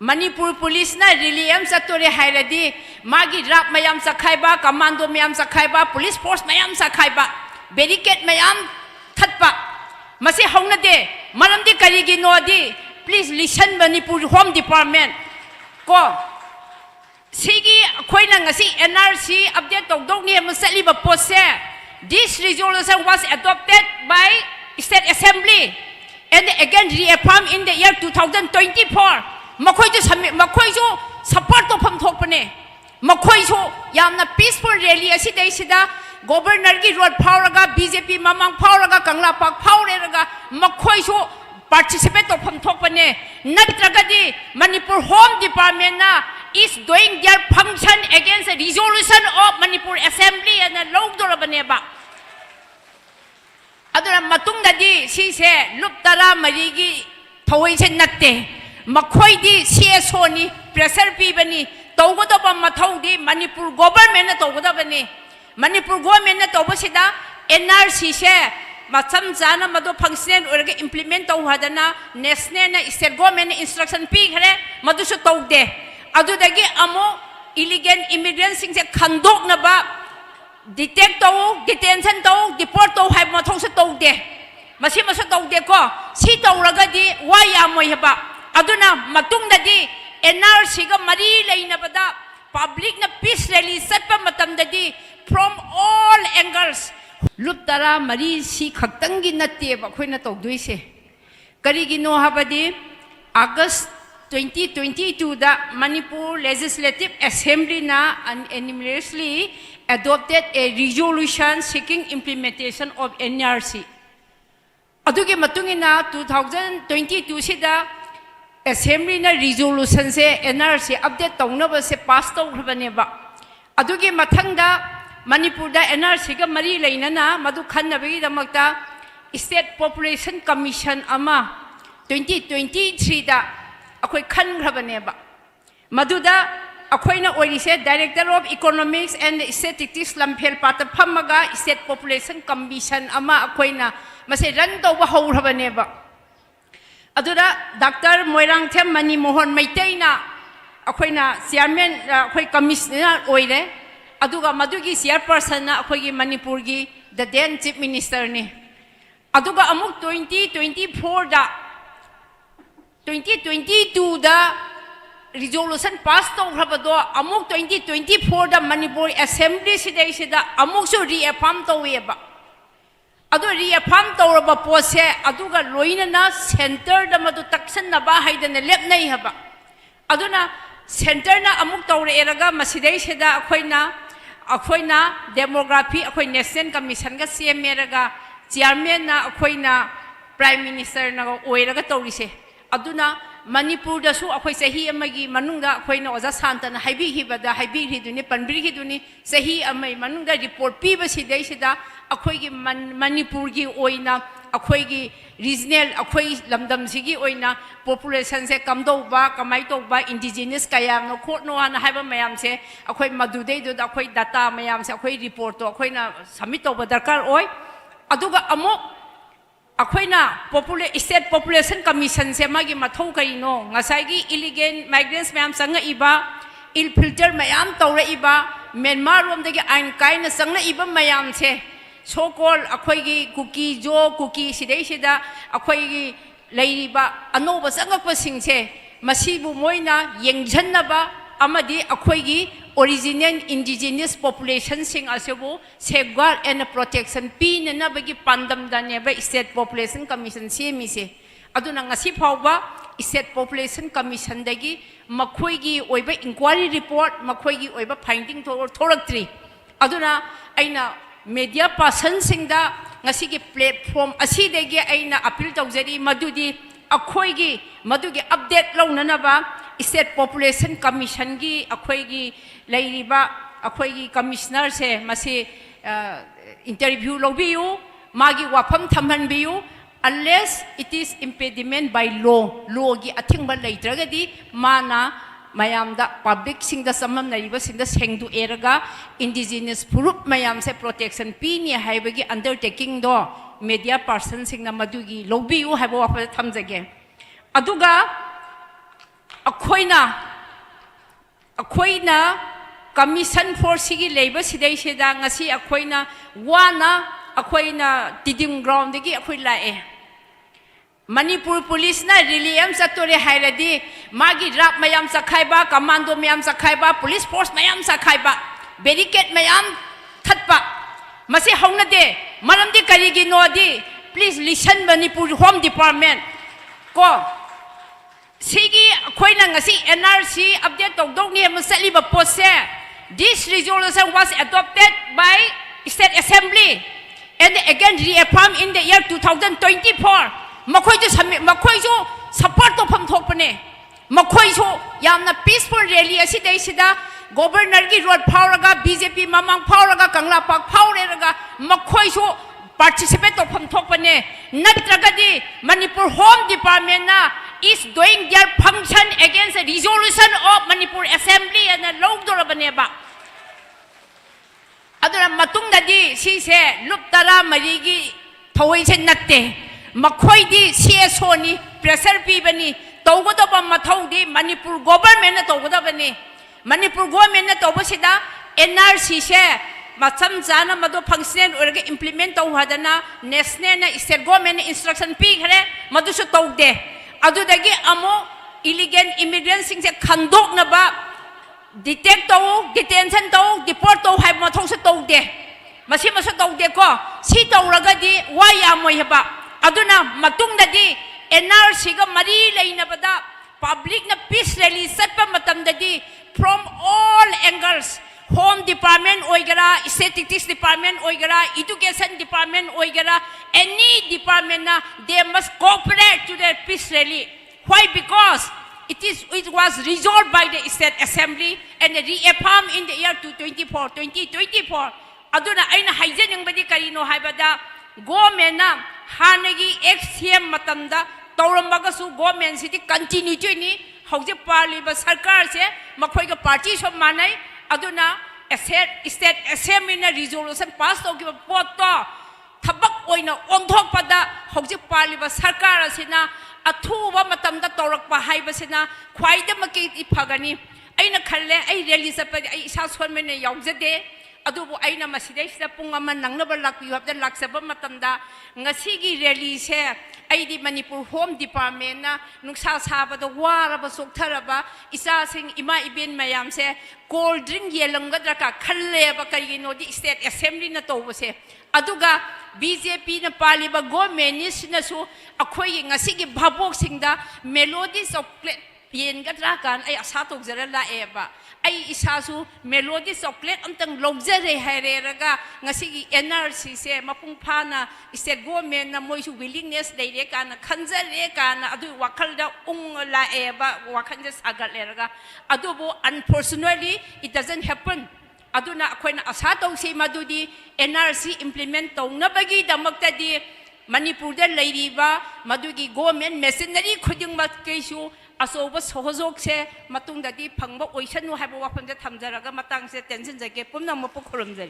Manipur police na Reliam Satori Hairadi, Magi Rap Mayam Sakaiba, Commando Mayam Sakaiba, police force Mayam Sakaiba, Barricade Mayam Tatpa, Masi Hona de, Madam de Karigi Nodi, please listen Manipur Home Department. Go. Sigi Koinangasi NRC update of Dogni Musaliba Pose. This resolution was adopted by State Assembly and again reaffirmed in the year 2024. Makoijo support to Pamtopane. Makoijo Yamna peaceful rally Asidesida, Governor Gi Road Poweraga, BJP Mamang Poweraga, Kangla Park Poweraga, Makoijo participate to Pamtopane. Natragadi, Manipur Home Department is doing their function against the resolution of Manipur Assembly and the law Dorabaneba. Adura Matungadi, she said, Look Tara Marigi, Toys Nate. Makoi di CSO ni pressure pibani tawgoda ba mathaudi Manipur government na tawgoda bani Manipur government na tawbasida NRC se macham jana madu function orga implement taw hadana national na state government instruction pi khare madu su tawde adudagi amo illegal immigrants sing se khandok na ba detect taw detention taw deport taw hai mathau se tawde masi masu tawde ko si tawraga di waya moi haba Aduna matungdadi NRC ga mari lainabada public na peace rally satpa matamdadi from all angles luptara mari si khaktangi natte ba khoina tawduise karigino habadi August 2022 da Manipur Legislative Assembly na unanimously adopted a resolution seeking implementation of NRC adugi matungina 2022 sida Assembly na resolution se NRC update tawnaba se pass tawkhrabaneba adugi mathangda Manipur da NRC ga mari leinana madu khannabagi damakta State Population Commission ama 2023 da akhoi khankhrabaneba maduda akhoina oirise Director of Economics and Statistics Lamphel Pata phamaga State Population Commission ama akhoina mase ran tawba hawrabaneba Adura Dr. Moirang Them Mani Mohan Maitena Akoina Chairman Akoi Commissioner Oire Aduga Madugi Chairperson Akoigi Manipurgi the then Chief Minister ni Aduga Amuk 2024 da 2022 da resolution passed to Rabado Amuk 2024 da Manipur Assembly Sidai Sida Amuk so reaffirm to Weba Adu reaffirm tawraba pose aduga loina na center da madu taksan na bahay da lep nai haba aduna center na amuk tawre eraga masidai seda akoina demography akoi national commission ga CM eraga chairman na akoina prime minister na oiraga tawrise aduna Manipur da su akoi sahi amagi manungda akoina oja santana haibi hibada haibi hiduni panbiri hiduni sahi amai manungda report piba sidai seda akoigi Manipur gi oina akoigi regional akoi lamdam sigi oina population se kamdo ba kamai to ba indigenous kayam no khot no ana haiba mayam se akoi madudei do akoi data mayam se akoi report to akoina submit to ba darkar oi aduga amo akoina state population commission se magi mathau kai no ngasai gi illegal migrants mayam sanga iba il filter mayam tawra iba Myanmar rom dagi ain kaina sanga iba mayam se so called akoigi cookie jo cookie sidai sida akoigi leiriba anoba sangakpa singse masibu moina yengjannaba amadi akoigi original indigenous population sing asebu safeguard and protection pin na bagi pandam daneba state population commission semi se aduna ngasi phawba state population commission dagi makoigi oiba inquiry report makoigi oiba finding thoraktri aduna aina media person singda ngasigi platform asidegi aina appeal tawjari madudi akhoigi madugi update launanaba state population commission gi akhoigi leiriba akhoigi commissioner se masi interview lobiyu magi wafam thamhanbiyu unless it is impediment by law gi athingba leitragadi mana mayam da public sing da samam naiba sing da sengdu eraga indigenous group mayam se protection pini haibagi undertaking do media person sing na madugi lobby u haibo wa thamjage aduga अखोइना commission force की labour सिदैसेदा ngasi अखोइना वाना अखोइना tiding ground की अखोइ लाए Manipur police ना रिलियम चतोरे हाइरदी मागी राप मयाम सखाइबा कमांडो मयाम सखाइबा पुलिस फोर्स मयाम सखाइबा बैरिकेड मयाम थत्पा मसे हौनदे मरमदी करिगी नोदी please listen Manipur home department को सिगी अखोइना ngasi NRC update तौदौनी मसलिबा पोसे this resolution was adopted by State Assembly and again reaffirmed in the year 2024 मखोइजो support तौफम थोकपने मखोइजो यामना peaceful rally असिदैसिदा गवर्नर की रोड फाउरगा BJP ममांग फाउरगा कंगला पाक फाउरेरगा मखोइजो participate तौफम थोकपने नत्रगदी मणिपुर होम डिपार्टमेंट ना is doing their function against the resolution of Manipur Assembly and the law Dorabaneba. Adura Matungadi, she said, look Tara Marigi, Toysen Nate, Makoidi, CSONI, Pressure Pibani, Togodoba Matodi, Manipur government Togodabani, Manipur government Tobosida, NRC share, Matsam Zana Mado function or implement Hadana, Nesnena, is a government instruction pigre, Madusu Togde. अदुदगी अमो illegal immigrant सिंह से खंडोक नबा detect तो detention तो deport तो है मथों से तो दे मसी मसो तो दे को सी तो रगदी वाया मोयबा अदुना मतुंग ददी NRC का मरी लेना बदा पब्लिक न पीस रैली सत्प मतम ददी from all angles Home Department oigara, Statistics Department oigara, Education Department oigara, any department they must cooperate to the peace rally. Why? Because it was resolved by the State Assembly and reaffirmed in the year 2024. Aduna aina haijen badi karino haibada government na hanagi XCM matamda tauramagasu government city continue ni hauji parli ba sarkar se makhoi ka party sob manai aduna State Assembly na resolution pass tawgiba poto thabak oina onthokpada hauji parli ba sarkar asina athuba matamda tawrakpa haibasina khwaida makiti phagani aina khalle ai rally sapadi ai isa sonmene yaujade adubu aina masidaisida pung ama nangnaba lakpi habda laksaba matamda ngasigi rally se aidi Manipur Home Department na nungsa sabada waraba soktharaba isa sing ima ibin mayam se cold drink yelanggadra ka khalle ba karigino di State Assembly na tawbase aduga BJP na paliba government na su akhoi ngasigi bhabok singda melody chocolate yen gadra kan ay asatok zara la eba ay isasu melody chocolate amtang logjare haireraga ngasigi NRC se mapung phana state government na moisu willingness leire kana khanjare kana adu wakhalda la eba wakhanja sagaleraga adubo unfortunately it doesn't happen aduna akoina asatong se madudi NRC implement tongnabagi damaktadi Manipur da leiriba madugi government machinery khudingmat keisu asoba sohojok se matungdadi phangba oisanu haiba wafamja thamjaraga matang se tension jage pumna mapu khoramjari